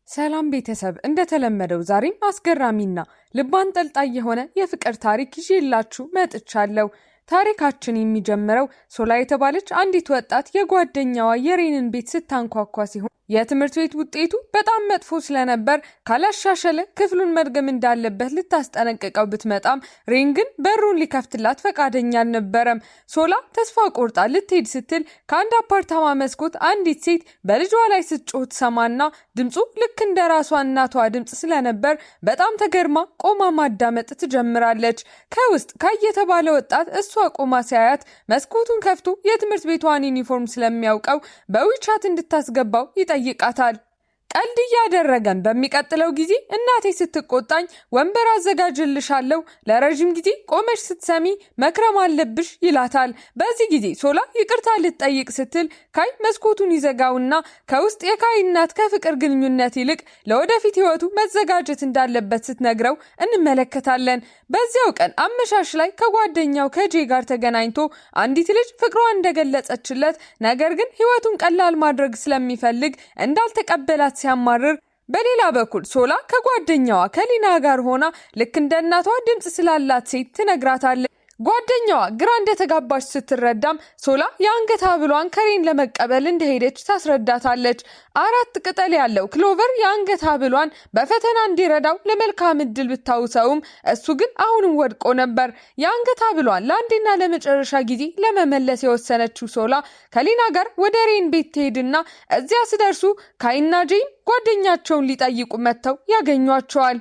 ሰላም ቤተሰብ እንደተለመደው ዛሬም አስገራሚና ልብ አንጠልጣይ የሆነ የፍቅር ታሪክ ይዤላችሁ መጥቻለሁ። ታሪካችን የሚጀምረው ሶላ የተባለች አንዲት ወጣት የጓደኛዋ የሬንን ቤት ስታንኳኳ ሲሆን የትምህርት ቤት ውጤቱ በጣም መጥፎ ስለነበር ካላሻሸለ ክፍሉን መድገም እንዳለበት ልታስጠነቅቀው ብትመጣም ሬን ግን በሩን ሊከፍትላት ፈቃደኛ አልነበረም። ሶላ ተስፋ ቆርጣ ልትሄድ ስትል ከአንድ አፓርታማ መስኮት አንዲት ሴት በልጇ ላይ ስትጮህ ትሰማና ድምፁ ልክ እንደ ራሷ እናቷ ድምፅ ስለነበር በጣም ተገርማ ቆማ ማዳመጥ ትጀምራለች። ከውስጥ ካየተባለ ወጣት እሷ ቆማ ሲያያት መስኮቱን ከፍቶ የትምህርት ቤቷን ዩኒፎርም ስለሚያውቀው በዊቻት እንድታስገባው ይጠይቃታል። ቀልድ እያደረገን በሚቀጥለው ጊዜ እናቴ ስትቆጣኝ ወንበር አዘጋጅልሻለሁ፣ ለረጅም ጊዜ ቆመሽ ስትሰሚ መክረም አለብሽ ይላታል። በዚህ ጊዜ ሶላ ይቅርታ ልትጠይቅ ስትል ካይ መስኮቱን ይዘጋውና ከውስጥ የካይ እናት ከፍቅር ግንኙነት ይልቅ ለወደፊት ህይወቱ መዘጋጀት እንዳለበት ስትነግረው እንመለከታለን። በዚያው ቀን አመሻሽ ላይ ከጓደኛው ከጄ ጋር ተገናኝቶ አንዲት ልጅ ፍቅሯን እንደገለጸችለት ነገር ግን ህይወቱን ቀላል ማድረግ ስለሚፈልግ እንዳልተቀበላት ሲያማርር፣ በሌላ በኩል ሶላ ከጓደኛዋ ከሊና ጋር ሆና ልክ እንደ እናቷ ድምፅ ስላላት ሴት ትነግራታለች። ጓደኛዋ ግራ እንደተጋባች ስትረዳም ሶላ የአንገት ሐብሏን ከሬን ለመቀበል እንደሄደች ታስረዳታለች። 4 ቅጠል ያለው ክሎቨር የአንገት ሐብሏን በፈተና እንዲረዳው ለመልካም ዕድል ብታውሰውም እሱ ግን አሁንም ወድቆ ነበር። የአንገት ሐብሏን ለአንዴና ለመጨረሻ ጊዜ ለመመለስ የወሰነችው ሶላ ከሊና ጋር ወደ ሬን ቤት ትሄድና እዚያ ሲደርሱ ካይና ጄን ጓደኛቸውን ሊጠይቁ መጥተው ያገኟቸዋል።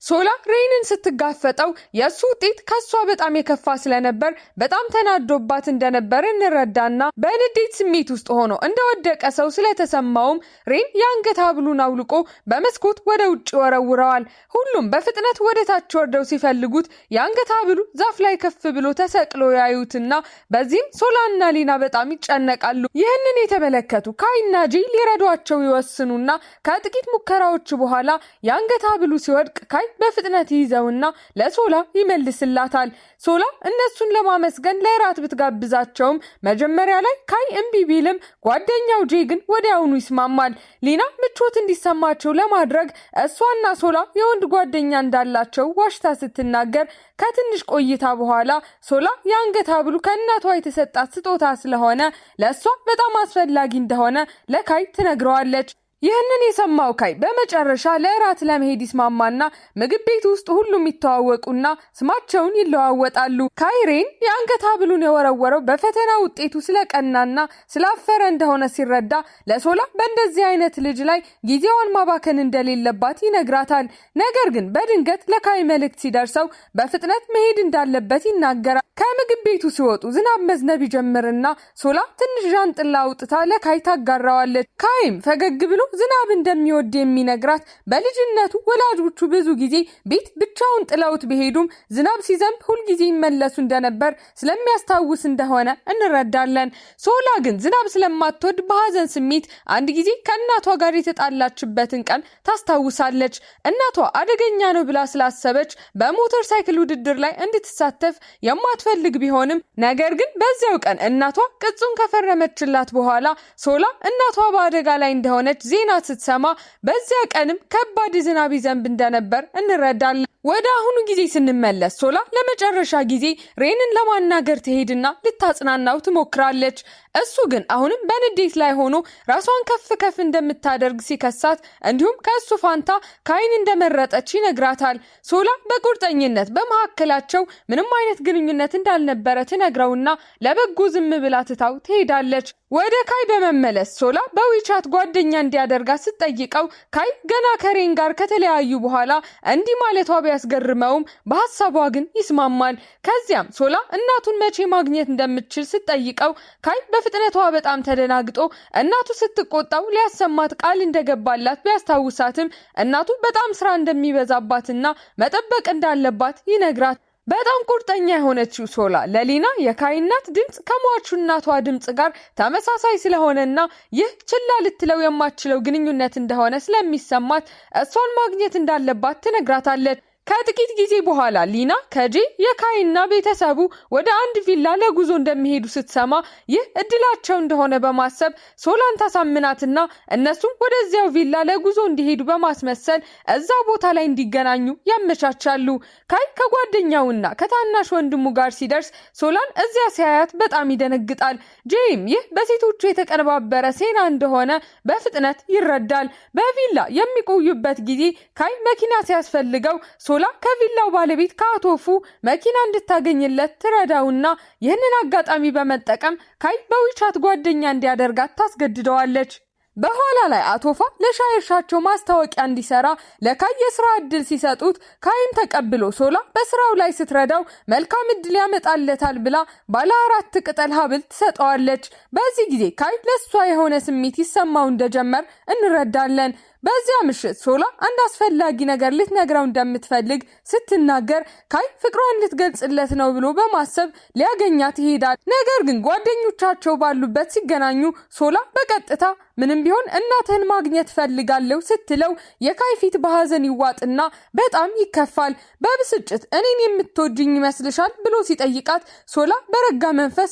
ሶላ ሬንን ስትጋፈጠው የሱ ውጤት ከሷ በጣም የከፋ ስለነበር በጣም ተናዶባት እንደነበር እንረዳና በንዴት ስሜት ውስጥ ሆኖ እንደወደቀ ሰው ስለተሰማውም ሬን የአንገት ሐብሉን አውልቆ በመስኮት ወደ ውጭ ወረውረዋል። ሁሉም በፍጥነት ወደ ታች ወርደው ሲፈልጉት የአንገት ሐብሉ ዛፍ ላይ ከፍ ብሎ ተሰቅሎ ያዩትና በዚህም ሶላና ሊና በጣም ይጨነቃሉ። ይህንን የተመለከቱ ካይና ጄ ሊረዷቸው ይወስኑና ከጥቂት ሙከራዎች በኋላ የአንገት ሐብሉ ሲወድቅ ካይ በፍጥነት ይዘውና ለሶላ ይመልስላታል። ሶላ እነሱን ለማመስገን ለራት ብትጋብዛቸውም መጀመሪያ ላይ ካይ እምቢ ቢልም ጓደኛው ጄ ግን ወዲያውኑ ይስማማል። ሊና ምቾት እንዲሰማቸው ለማድረግ እሷና ሶላ የወንድ ጓደኛ እንዳላቸው ዋሽታ ስትናገር ከትንሽ ቆይታ በኋላ ሶላ የአንገት ሐብሉ ከእናቷ የተሰጣት ስጦታ ስለሆነ ለእሷ በጣም አስፈላጊ እንደሆነ ለካይ ትነግረዋለች። ይህንን የሰማው ካይ በመጨረሻ ለራት ለመሄድ ይስማማና ምግብ ቤት ውስጥ ሁሉም ይተዋወቁና ስማቸውን ይለዋወጣሉ። ካይ ሬን የአንገት ሐብሉን የወረወረው በፈተና ውጤቱ ስለቀናና ስላፈረ እንደሆነ ሲረዳ ለሶላ በእንደዚህ አይነት ልጅ ላይ ጊዜዋን ማባከን እንደሌለባት ይነግራታል። ነገር ግን በድንገት ለካይ መልእክት ሲደርሰው በፍጥነት መሄድ እንዳለበት ይናገራል። ከምግብ ቤቱ ሲወጡ ዝናብ መዝነብ ይጀምርና ሶላ ትንሽ ዣንጥላ አውጥታ ለካይ ታጋራዋለች። ካይም ፈገግ ብሎ ዝናብ እንደሚወድ የሚነግራት በልጅነቱ ወላጆቹ ብዙ ጊዜ ቤት ብቻውን ጥለውት ቢሄዱም ዝናብ ሲዘንብ ሁልጊዜ ይመለሱ እንደነበር ስለሚያስታውስ እንደሆነ እንረዳለን። ሶላ ግን ዝናብ ስለማትወድ በሐዘን ስሜት አንድ ጊዜ ከእናቷ ጋር የተጣላችበትን ቀን ታስታውሳለች። እናቷ አደገኛ ነው ብላ ስላሰበች በሞተር ሳይክል ውድድር ላይ እንድትሳተፍ የማትፈልግ ቢሆንም ነገር ግን በዚያው ቀን እናቷ ቅጹን ከፈረመችላት በኋላ ሶላ እናቷ በአደጋ ላይ እንደሆነች ዜና ስትሰማ በዚያ ቀንም ከባድ ዝናብ ይዘንብ እንደነበር እንረዳለን። ወደ አሁኑ ጊዜ ስንመለስ ሶላ ለመጨረሻ ጊዜ ሬንን ለማናገር ትሄድና ልታጽናናው ትሞክራለች። እሱ ግን አሁንም በንዴት ላይ ሆኖ ራሷን ከፍ እንደምታደርግ ሲከሳት እንዲሁም ከእሱ ፋንታ ካይን እንደመረጠች ይነግራታል። ሶላ በቁርጠኝነት በመካከላቸው ምንም አይነት ግንኙነት እንዳልነበረ ትነግረውና ለበጎ ዝም ብላ ትታው ትሄዳለች። ወደ ካይ በመመለስ ሶላ በዊቻት ጓደኛ እንዲያደርጋት ስትጠይቀው ካይ ገና ከሬን ጋር ከተለያዩ በኋላ እንዲህ ማለቷ ቢያስገርመውም በሐሳቧ ግን ይስማማል። ከዚያም ሶላ እናቱን መቼ ማግኘት እንደምትችል ስትጠይቀው ካይ በፍጥነቷ በጣም ተደናግጦ እናቱ ስትቆጣው ሊያሰማት ቃል እንደገባላት ቢያስታውሳትም እናቱ በጣም ስራ እንደሚበዛባትና መጠበቅ እንዳለባት ይነግራት። በጣም ቁርጠኛ የሆነችው ሶላ ለሊና የካይ እናት ድምጽ ከሟቹ እናቷ ድምጽ ጋር ተመሳሳይ ስለሆነና ይህ ችላ ልትለው የማትችለው ግንኙነት እንደሆነ ስለሚሰማት እሷን ማግኘት እንዳለባት ትነግራታለች። ከጥቂት ጊዜ በኋላ ሊና ከጄ የካይና ቤተሰቡ ወደ አንድ ቪላ ለጉዞ እንደሚሄዱ ስትሰማ ይህ እድላቸው እንደሆነ በማሰብ ሶላን ታሳምናትና እነሱም ወደዚያው ቪላ ለጉዞ እንዲሄዱ በማስመሰል እዛ ቦታ ላይ እንዲገናኙ ያመቻቻሉ። ካይ ከጓደኛውና ከታናሽ ወንድሙ ጋር ሲደርስ ሶላን እዚያ ሲያያት በጣም ይደነግጣል። ጄም ይህ በሴቶቹ የተቀነባበረ ሴራ እንደሆነ በፍጥነት ይረዳል። በቪላ የሚቆዩበት ጊዜ ካይ መኪና ሲያስፈልገው ሶላ ከቪላው ባለቤት ከአቶፉ መኪና እንድታገኝለት ትረዳውና ይህንን አጋጣሚ በመጠቀም ካይ በዊቻት ጓደኛ እንዲያደርጋት ታስገድደዋለች። በኋላ ላይ አቶፋ ለሻይርሻቸው ማስታወቂያ እንዲሰራ ለካይ የስራ እድል ሲሰጡት ካይን ተቀብሎ ሶላ በስራው ላይ ስትረዳው መልካም እድል ያመጣለታል ብላ ባለ 4 ቅጠል ሀብል ትሰጠዋለች። በዚህ ጊዜ ካይ ለሷ የሆነ ስሜት ይሰማው እንደጀመር እንረዳለን። በዚያ ምሽት ሶላ አንድ አስፈላጊ ነገር ልትነግረው እንደምትፈልግ ስትናገር ካይ ፍቅሯን ልትገልጽለት ነው ብሎ በማሰብ ሊያገኛት ይሄዳል። ነገር ግን ጓደኞቻቸው ባሉበት ሲገናኙ ሶላ በቀጥታ ምንም ቢሆን እናትህን ማግኘት ፈልጋለሁ ስትለው የካይ ፊት በሐዘን ይዋጥና በጣም ይከፋል። በብስጭት እኔን የምትወጂኝ ይመስልሻል ብሎ ሲጠይቃት ሶላ በረጋ መንፈስ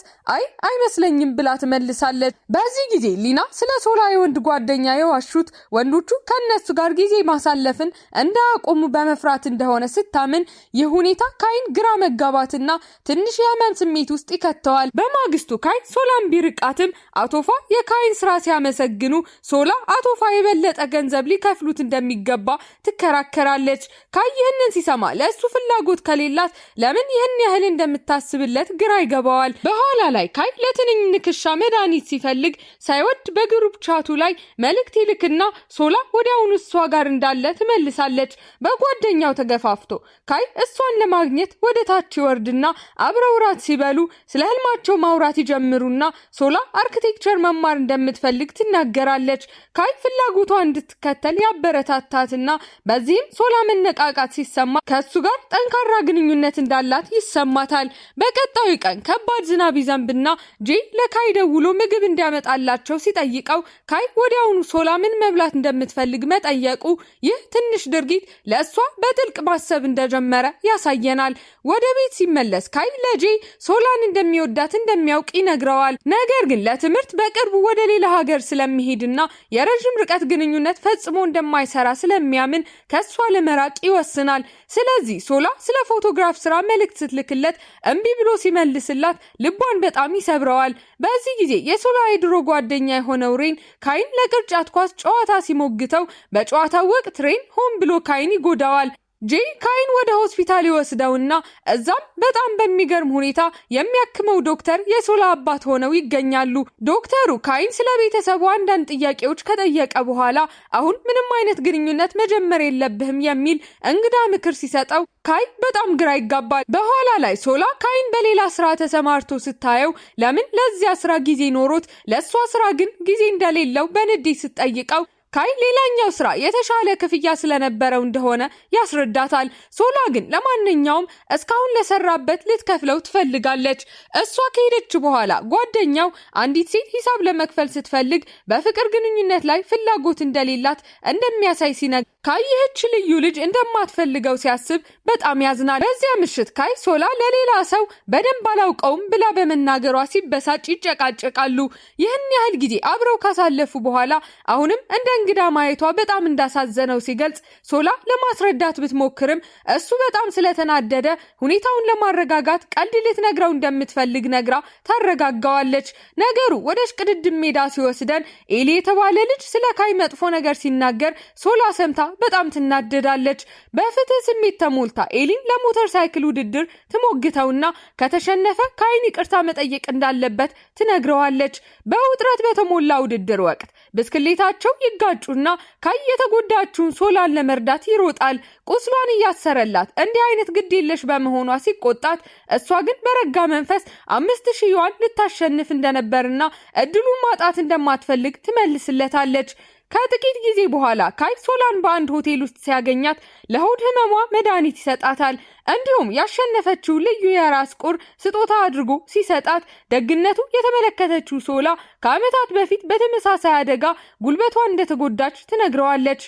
አይመስለኝም ብላ ትመልሳለች። በዚህ ጊዜ ሊና ስለ ሶላ የወንድ ጓደኛ የዋሹት ወንዶቹ ከነሱ ጋር ጊዜ ማሳለፍን እንዳያቆሙ በመፍራት እንደሆነ ስታምን ይህ ሁኔታ ካይን ግራ መጋባትና ትንሽ የህመም ስሜት ውስጥ ይከተዋል። በማግስቱ ካይ ሶላን ቢርቃትም አቶፋ የካይን ስራ ሲያመሰግኑ ሶላ አቶፋ የበለጠ ገንዘብ ሊከፍሉት እንደሚገባ ትከራከራለች። ካይ ይህንን ሲሰማ ለእሱ ፍላጎት ከሌላት ለምን ይህን ያህል እንደምታስብለት ግራ ይገባዋል። በኋላ ላይ ካይ ለትንኝ ንክሻ መድኃኒት ሲፈልግ ሳይወድ በግሩፕ ቻቱ ላይ መልእክት ይልክና ሶላ ወዲያውኑ እሷ ጋር እንዳለ ትመልሳለች። በጓደኛው ተገፋፍቶ ካይ እሷን ለማግኘት ወደ ታች ይወርድና አብረው ራት ሲበሉ ስለ ህልማቸው ማውራት ይጀምሩና ሶላ አርኪቴክቸር መማር እንደምትፈልግ ትናገራለች። ካይ ፍላጎቷ እንድትከተል ያበረታታትና በዚህም ሶላ መነቃቃት ሲሰማ ከሱ ጋር ጠንካራ ግንኙነት እንዳላት ይሰማታል። በቀጣዩ ቀን ከባድ ዝናብ ይዘንብና ጄ ለካይ ደውሎ ምግብ እንዲያመጣላቸው ሲጠይቀው ካይ ወዲያውኑ ሶላ ምን መብላት እንደምትፈልግ መጠየቁ ይህ ትንሽ ድርጊት ለእሷ በጥልቅ ማሰብ እንደጀመረ ያሳየናል። ወደ ቤት ሲመለስ ካይ ለጄ ሶላን እንደሚወዳት እንደሚያውቅ ይነግረዋል። ነገር ግን ለትምህርት በቅርቡ ወደ ሌላ ሀገር ስለሚሄድና የረዥም ርቀት ግንኙነት ፈጽሞ እንደማይሰራ ስለሚያምን ከሷ ለመራቅ ይወስናል። ስለዚህ ሶላ ስለ ፎቶግራፍ ስራ መልእክት ስትልክለት እምቢ ብሎ ሲመልስላት ልቧን በጣም ይሰብረዋል። በዚህ ጊዜ የሶላ የድሮ ጓደኛ የሆነው ሬን ካይን ለቅርጫት ኳስ ጨዋታ ሲሞግተው በጨዋታው ወቅት ሬን ሆን ብሎ ካይን ይጎዳዋል። ጄ ካይን ወደ ሆስፒታል ይወስደውና እዛም በጣም በሚገርም ሁኔታ የሚያክመው ዶክተር የሶላ አባት ሆነው ይገኛሉ። ዶክተሩ ካይን ስለ ቤተሰቡ አንዳንድ ጥያቄዎች ከጠየቀ በኋላ አሁን ምንም አይነት ግንኙነት መጀመር የለብህም የሚል እንግዳ ምክር ሲሰጠው ካይ በጣም ግራ ይጋባል። በኋላ ላይ ሶላ ካይን በሌላ ስራ ተሰማርቶ ስታየው ለምን ለዚያ ስራ ጊዜ ኖሮት ለሷ ስራ ግን ጊዜ እንደሌለው በንዴት ስትጠይቀው ካይ ሌላኛው ስራ የተሻለ ክፍያ ስለነበረው እንደሆነ ያስረዳታል። ሶላ ግን ለማንኛውም እስካሁን ለሰራበት ልትከፍለው ትፈልጋለች። እሷ ከሄደች በኋላ ጓደኛው አንዲት ሴት ሂሳብ ለመክፈል ስትፈልግ በፍቅር ግንኙነት ላይ ፍላጎት እንደሌላት እንደሚያሳይ ሲነግር ካይ ይህች ልዩ ልጅ እንደማትፈልገው ሲያስብ በጣም ያዝናል። በዚያ ምሽት ካይ ሶላ ለሌላ ሰው በደንብ አላውቀውም ብላ በመናገሯ ሲበሳጭ ይጨቃጨቃሉ። ይህን ያህል ጊዜ አብረው ካሳለፉ በኋላ አሁንም እንደ እንግዳ ማየቷ በጣም እንዳሳዘነው ሲገልጽ ሶላ ለማስረዳት ብትሞክርም እሱ በጣም ስለተናደደ ሁኔታውን ለማረጋጋት ቀልድ ልትነግረው እንደምትፈልግ ነግራ ታረጋጋዋለች። ነገሩ ወደ ሽቅድድም ሜዳ ሲወስደን ኤሊ የተባለ ልጅ ስለ ካይ መጥፎ ነገር ሲናገር ሶላ ሰምታ በጣም ትናደዳለች። በፍትህ ስሜት ተሞልታ ኤሊን ለሞተር ሳይክል ውድድር ትሞግተውና ከተሸነፈ ካይን ይቅርታ መጠየቅ እንዳለበት ትነግረዋለች። በውጥረት በተሞላ ውድድር ወቅት ብስክሌታቸው ይጋጩና ካይ የተጎዳችውን ሶላን ለመርዳት ይሮጣል። ቁስሏን እያሰረላት እንዲህ አይነት ግድ የለሽ በመሆኗ ሲቆጣት እሷ ግን በረጋ መንፈስ 5000 ዩዋን ልታሸንፍ እንደነበርና እድሉን ማጣት እንደማትፈልግ ትመልስለታለች። ከጥቂት ጊዜ በኋላ ካይ ሶላን በአንድ ሆቴል ውስጥ ሲያገኛት ለሆድ ህመሟ መድኃኒት ይሰጣታል። እንዲሁም ያሸነፈችው ልዩ የራስ ቁር ስጦታ አድርጎ ሲሰጣት ደግነቱ የተመለከተችው ሶላ ከዓመታት በፊት በተመሳሳይ አደጋ ጉልበቷ እንደተጎዳች ትነግረዋለች።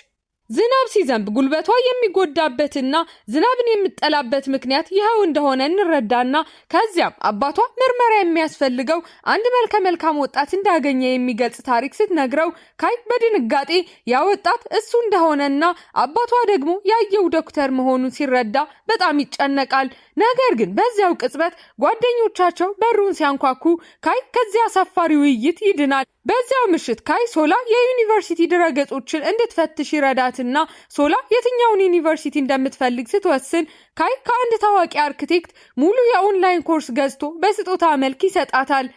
ዝናብ ሲዘንብ ጉልበቷ የሚጎዳበትና ዝናብን የምትጠላበት ምክንያት ይኸው እንደሆነ እንረዳና ከዚያም አባቷ ምርመራ የሚያስፈልገው አንድ መልካም ወጣት እንዳገኘ የሚገልጽ ታሪክ ስትነግረው ካይ በድንጋጤ ያ ወጣት እሱ እንደሆነና አባቷ ደግሞ ያየው ዶክተር መሆኑን ሲረዳ በጣም ይጨነቃል። ነገር ግን በዚያው ቅጽበት ጓደኞቻቸው በሩን ሲያንኳኩ ካይ ከዚያ አሳፋሪ ውይይት ይድናል። በዚያው ምሽት ካይ ሶላ የዩኒቨርሲቲ ድረገጾችን እንድትፈትሽ ይረዳትና ሶላ የትኛውን ዩኒቨርሲቲ እንደምትፈልግ ስትወስን ካይ ከአንድ ታዋቂ አርክቴክት ሙሉ የኦንላይን ኮርስ ገዝቶ በስጦታ መልክ ይሰጣታል።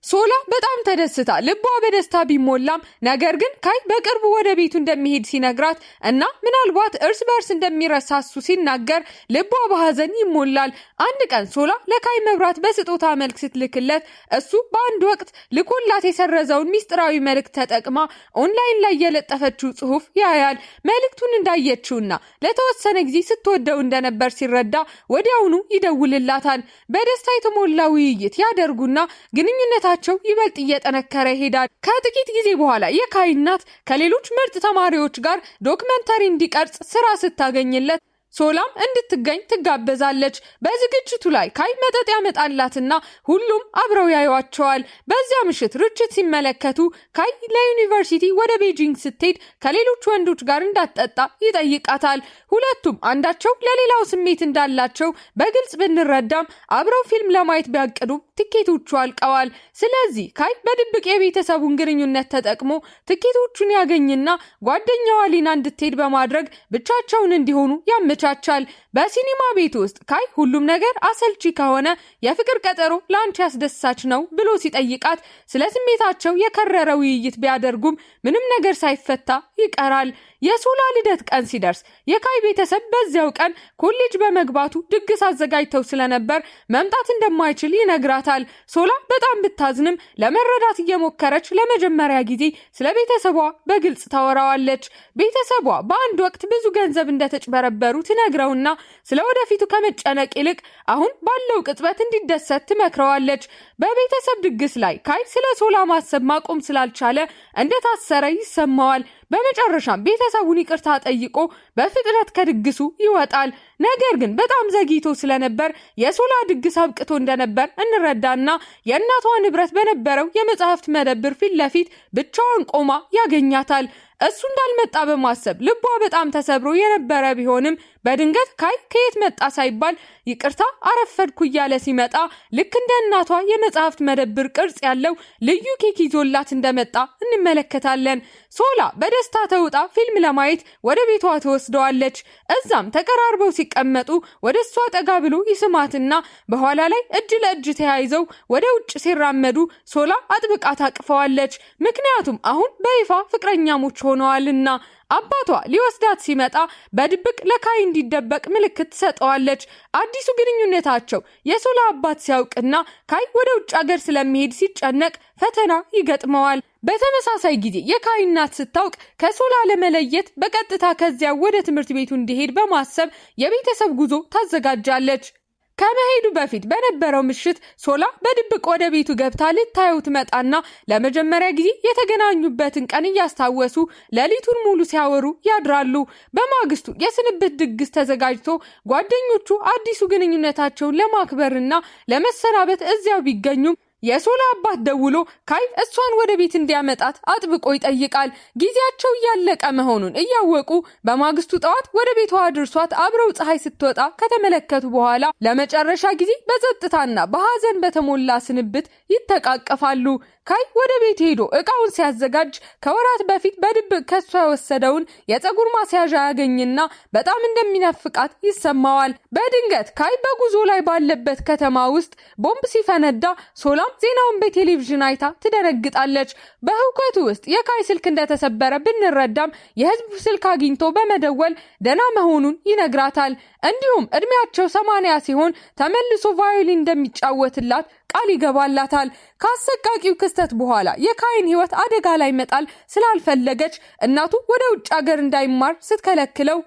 ሶላ በጣም ተደስታ ልቧ በደስታ ቢሞላም ነገር ግን ካይ በቅርቡ ወደ ቤቱ እንደሚሄድ ሲነግራት እና ምናልባት እርስ በርስ እንደሚረሳሱ ሲናገር ልቧ በሐዘን ይሞላል። አንድ ቀን ሶላ ለካይ መብራት በስጦታ መልክ ስትልክለት እሱ በአንድ ወቅት ልኮላት የሰረዘውን ሚስጥራዊ መልእክት ተጠቅማ ኦንላይን ላይ የለጠፈችው ጽሑፍ ያያል። መልእክቱን እንዳየችውና ለተወሰነ ጊዜ ስትወደው እንደነበር ሲረዳ ወዲያውኑ ይደውልላታል። በደስታ የተሞላ ውይይት ያደርጉና ግንኙነታ ይበልጥ እየጠነከረ ይሄዳል። ከጥቂት ጊዜ በኋላ የካይ እናት ከሌሎች ምርጥ ተማሪዎች ጋር ዶክመንተሪ እንዲቀርጽ ስራ ስታገኝለት ሶላም እንድትገኝ ትጋበዛለች። በዝግጅቱ ላይ ካይ መጠጥ ያመጣላትና ሁሉም አብረው ያዩዋቸዋል። በዚያ ምሽት ርችት ሲመለከቱ ካይ ለዩኒቨርሲቲ ወደ ቤጂንግ ስትሄድ ከሌሎች ወንዶች ጋር እንዳትጠጣ ይጠይቃታል። ሁለቱም አንዳቸው ለሌላው ስሜት እንዳላቸው በግልጽ ብንረዳም አብረው ፊልም ለማየት ቢያቅዱም ትኬቶቹ አልቀዋል። ስለዚህ ካይ በድብቅ የቤተሰቡን ግንኙነት ተጠቅሞ ትኬቶቹን ያገኝና ጓደኛዋ ሊና እንድትሄድ በማድረግ ብቻቸውን እንዲሆኑ ያመቻቻል። በሲኒማ ቤት ውስጥ ካይ ሁሉም ነገር አሰልቺ ከሆነ የፍቅር ቀጠሮ ለአንቺ ያስደሳች ነው ብሎ ሲጠይቃት ስለ ስሜታቸው የከረረ ውይይት ቢያደርጉም ምንም ነገር ሳይፈታ ይቀራል። የሶላ ልደት ቀን ሲደርስ የካይ ቤተሰብ በዚያው ቀን ኮሌጅ በመግባቱ ድግስ አዘጋጅተው ስለነበር መምጣት እንደማይችል ይነግራታል። ሶላ በጣም ብታዝንም ለመረዳት እየሞከረች ለመጀመሪያ ጊዜ ስለ ቤተሰቧ በግልጽ ታወራዋለች። ቤተሰቧ በአንድ ወቅት ብዙ ገንዘብ እንደተጭበረበሩ ትነግረውና ስለ ወደፊቱ ከመጨነቅ ይልቅ አሁን ባለው ቅጽበት እንዲደሰት ትመክረዋለች። በቤተሰብ ድግስ ላይ ካይ ስለ ሶላ ማሰብ ማቆም ስላልቻለ እንደታሰረ ይሰማዋል። በመጨረሻም ቤተሰቡን ይቅርታ ጠይቆ በፍጥነት ከድግሱ ይወጣል። ነገር ግን በጣም ዘግይቶ ስለነበር የሶላ ድግስ አብቅቶ እንደነበር እንረዳና የእናቷ ንብረት በነበረው የመጽሐፍት መደብር ፊት ለፊት ብቻዋን ቆማ ያገኛታል። እሱ እንዳልመጣ በማሰብ ልቧ በጣም ተሰብሮ የነበረ ቢሆንም በድንገት ካይ ከየት መጣ ሳይባል ይቅርታ አረፈድኩ እያለ ሲመጣ ልክ እንደ እናቷ የመጽሐፍት መደብር ቅርጽ ያለው ልዩ ኬክ ይዞላት እንደመጣ እንመለከታለን። ሶላ በደስታ ተውጣ ፊልም ለማየት ወደ ቤቷ ትወስደዋለች። እዛም ተቀራርበው ሲቀመጡ ወደ እሷ ጠጋ ብሎ ይስማትና በኋላ ላይ እጅ ለእጅ ተያይዘው ወደ ውጭ ሲራመዱ ሶላ አጥብቃ ታቅፈዋለች። ምክንያቱም አሁን በይፋ ፍቅረኛሞች ሆነዋልና። አባቷ ሊወስዳት ሲመጣ በድብቅ ለካይ እንዲደበቅ ምልክት ትሰጠዋለች። አዲሱ ግንኙነታቸው የሶላ አባት ሲያውቅና ካይ ወደ ውጭ ሀገር ስለሚሄድ ሲጨነቅ ፈተና ይገጥመዋል። በተመሳሳይ ጊዜ የካይ እናት ስታውቅ ከሶላ ለመለየት በቀጥታ ከዚያ ወደ ትምህርት ቤቱ እንዲሄድ በማሰብ የቤተሰብ ጉዞ ታዘጋጃለች። ከመሄዱ በፊት በነበረው ምሽት ሶላ በድብቅ ወደ ቤቱ ገብታ ልታየው ትመጣና ለመጀመሪያ ጊዜ የተገናኙበትን ቀን እያስታወሱ ሌሊቱን ሙሉ ሲያወሩ ያድራሉ። በማግስቱ የስንብት ድግስ ተዘጋጅቶ ጓደኞቹ አዲሱ ግንኙነታቸውን ለማክበርና ለመሰናበት እዚያው ቢገኙም የሶላ አባት ደውሎ ካይ እሷን ወደ ቤት እንዲያመጣት አጥብቆ ይጠይቃል። ጊዜያቸው እያለቀ መሆኑን እያወቁ በማግስቱ ጠዋት ወደ ቤቷ አድርሷት አብረው ፀሐይ ስትወጣ ከተመለከቱ በኋላ ለመጨረሻ ጊዜ በጸጥታና በሐዘን በተሞላ ስንብት ይተቃቀፋሉ። ካይ ወደ ቤት ሄዶ እቃውን ሲያዘጋጅ ከወራት በፊት በድብቅ ከሷ የወሰደውን የፀጉር ማስያዣ ያገኝና በጣም እንደሚናፍቃት ይሰማዋል። በድንገት ካይ በጉዞ ላይ ባለበት ከተማ ውስጥ ቦምብ ሲፈነዳ ሶላም ዜናውን በቴሌቪዥን አይታ ትደነግጣለች። በህውከቱ ውስጥ የካይ ስልክ እንደተሰበረ ብንረዳም የህዝብ ስልክ አግኝቶ በመደወል ደና መሆኑን ይነግራታል። እንዲሁም እድሜያቸው 80 ሲሆን ተመልሶ ቫዮሊን እንደሚጫወትላት ቃል ይገባላታል። ከአሰቃቂው ክስተት በኋላ የካይን ህይወት አደጋ ላይ መጣል ስላልፈለገች እናቱ ወደ ውጭ ሀገር እንዳይማር ስትከለክለው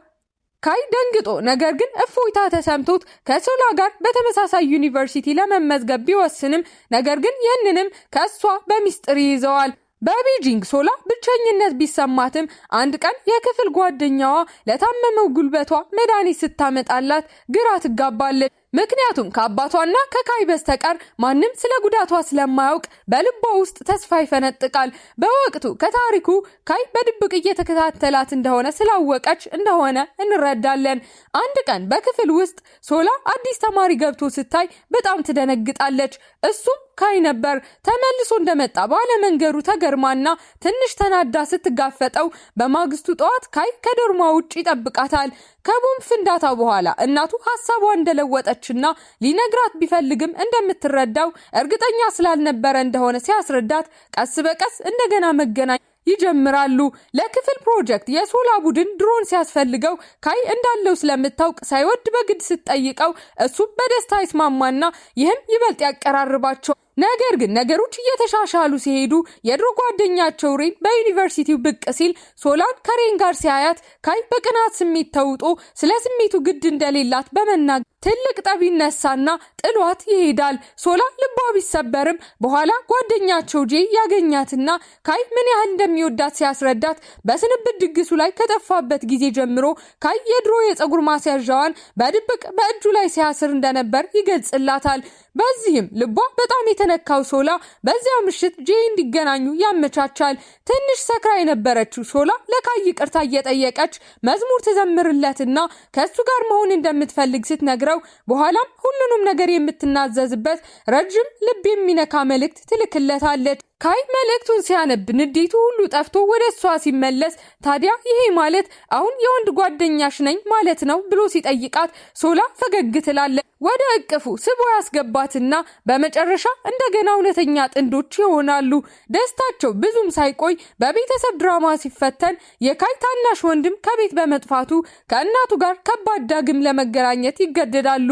ካይ ደንግጦ ነገር ግን እፎይታ ተሰምቶት ከሶላ ጋር በተመሳሳይ ዩኒቨርሲቲ ለመመዝገብ ቢወስንም ነገር ግን ይህንንም ከሷ በሚስጥር ይዘዋል። በቤጂንግ ሶላ ብቸኝነት ቢሰማትም አንድ ቀን የክፍል ጓደኛዋ ለታመመው ጉልበቷ መድኃኒት ስታመጣላት ግራ ትጋባለች። ምክንያቱም ከአባቷና ከካይ በስተቀር ማንም ስለ ጉዳቷ ስለማያውቅ በልቧ ውስጥ ተስፋ ይፈነጥቃል። በወቅቱ ከታሪኩ ካይ በድብቅ እየተከታተላት እንደሆነ ስላወቀች እንደሆነ እንረዳለን። አንድ ቀን በክፍል ውስጥ ሶላ አዲስ ተማሪ ገብቶ ስታይ በጣም ትደነግጣለች። እሱም ካይ ነበር። ተመልሶ እንደመጣ ባለመንገሩ ተገርማና ትንሽ ተናዳ ስትጋፈጠው በማግስቱ ጠዋት ካይ ከዶርማ ውጭ ይጠብቃታል። ከቦምብ ፍንዳታው በኋላ እናቱ ሐሳቧ እንደለወጠችና ሊነግራት ቢፈልግም እንደምትረዳው እርግጠኛ ስላልነበረ እንደሆነ ሲያስረዳት ቀስ በቀስ እንደገና መገናኘት ይጀምራሉ። ለክፍል ፕሮጀክት የሶላ ቡድን ድሮን ሲያስፈልገው ካይ እንዳለው ስለምታውቅ ሳይወድ በግድ ስትጠይቀው እሱም በደስታ ይስማማና ይህም ይበልጥ ያቀራርባቸው። ነገር ግን ነገሮች እየተሻሻሉ ሲሄዱ የድሮ ጓደኛቸው ሬን በዩኒቨርሲቲው ብቅ ሲል ሶላን ከሬን ጋር ሲያያት ካይ በቅናት ስሜት ተውጦ ስለ ስሜቱ ግድ እንደሌላት በመናገር ትልቅ ጠብ ይነሳና ጥሏት ይሄዳል። ሶላ ልቧ ቢሰበርም በኋላ ጓደኛቸው ጄ ያገኛትና ካይ ምን ያህል እንደሚወዳት ሲያስረዳት በስንብት ድግሱ ላይ ከጠፋበት ጊዜ ጀምሮ ካይ የድሮ የፀጉር ማስያዣዋን በድብቅ በእጁ ላይ ሲያስር እንደነበር ይገልጽላታል። በዚህም ልቧ በጣም የተነካው ሶላ በዚያው ምሽት ጄ እንዲገናኙ ያመቻቻል። ትንሽ ሰክራ የነበረችው ሶላ ለካይ ይቅርታ እየጠየቀች መዝሙር ትዘምርለትና ከሱ ጋር መሆን እንደምትፈልግ ስትነግረው በኋላም ሁሉንም ነገር የምትናዘዝበት ረጅም ልብ የሚነካ መልእክት ትልክለታለች። ካይ መልእክቱን ሲያነብ ንዴቱ ሁሉ ጠፍቶ ወደ እሷ ሲመለስ ታዲያ ይሄ ማለት አሁን የወንድ ጓደኛሽ ነኝ ማለት ነው ብሎ ሲጠይቃት ሶላ ፈገግ ትላለች። ወደ እቅፉ ስቦ ያስገባትና በመጨረሻ እንደገና እውነተኛ ጥንዶች ይሆናሉ። ደስታቸው ብዙም ሳይቆይ በቤተሰብ ድራማ ሲፈተን የካይ ታናሽ ወንድም ከቤት በመጥፋቱ ከእናቱ ጋር ከባድ ዳግም ለመገናኘት ይገደዳሉ።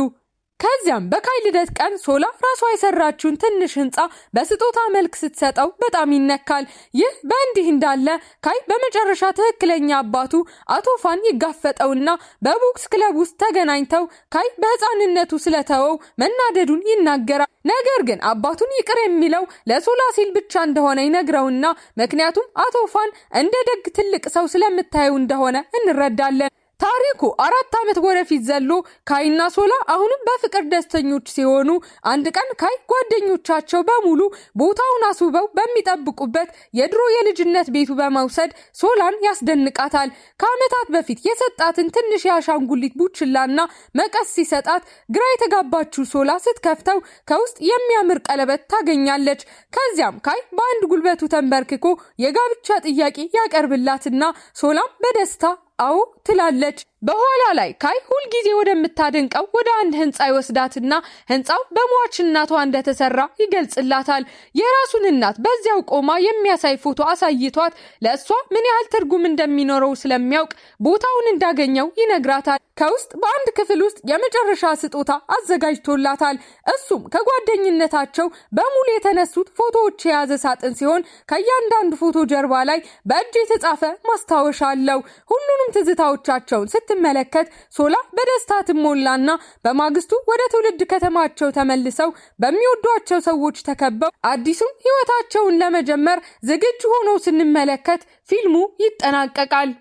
ከዚያም በካይ ልደት ቀን ሶላ ራሷ የሰራችውን ትንሽ ህንፃ በስጦታ መልክ ስትሰጠው በጣም ይነካል። ይህ በእንዲህ እንዳለ ካይ በመጨረሻ ትክክለኛ አባቱ አቶ ፋን ይጋፈጠውና በቦክስ ክለብ ውስጥ ተገናኝተው ካይ በህፃንነቱ ስለተወው መናደዱን ይናገራል። ነገር ግን አባቱን ይቅር የሚለው ለሶላ ሲል ብቻ እንደሆነ ይነግረውና ምክንያቱም አቶ ፋን እንደ ደግ ትልቅ ሰው ስለምታየው እንደሆነ እንረዳለን። ታሪኩ 4 ዓመት ወደፊት ዘሎ ካይና ሶላ አሁንም በፍቅር ደስተኞች ሲሆኑ አንድ ቀን ካይ ጓደኞቻቸው በሙሉ ቦታውን አስውበው በሚጠብቁበት የድሮ የልጅነት ቤቱ በመውሰድ ሶላን ያስደንቃታል። ከዓመታት በፊት የሰጣትን ትንሽ የአሻንጉሊት ቡችላና መቀስ ሲሰጣት ግራ የተጋባችው ሶላ ስትከፍተው ከውስጥ የሚያምር ቀለበት ታገኛለች። ከዚያም ካይ በአንድ ጉልበቱ ተንበርክኮ የጋብቻ ጥያቄ ያቀርብላትና ሶላም በደስታ አዎ ትላለች። በኋላ ላይ ካይ ሁልጊዜ ወደምታደንቀው ወደ አንድ ህንፃ ይወስዳትና ህንፃው በሟች እናቷ እንደተሰራ ይገልጽላታል። የራሱን እናት በዚያው ቆማ የሚያሳይ ፎቶ አሳይቷት ለእሷ ምን ያህል ትርጉም እንደሚኖረው ስለሚያውቅ ቦታውን እንዳገኘው ይነግራታል። ከውስጥ በአንድ ክፍል ውስጥ የመጨረሻ ስጦታ አዘጋጅቶላታል። እሱም ከጓደኝነታቸው በሙሉ የተነሱት ፎቶዎች የያዘ ሳጥን ሲሆን ከእያንዳንዱ ፎቶ ጀርባ ላይ በእጅ የተጻፈ ማስታወሻ አለው። ሁሉንም ትዝታዎቻቸውን ስትመለከት ሶላ በደስታ ትሞላና በማግስቱ ወደ ትውልድ ከተማቸው ተመልሰው በሚወዷቸው ሰዎች ተከበው አዲሱን ህይወታቸውን ለመጀመር ዝግጁ ሆነው ስንመለከት ፊልሙ ይጠናቀቃል።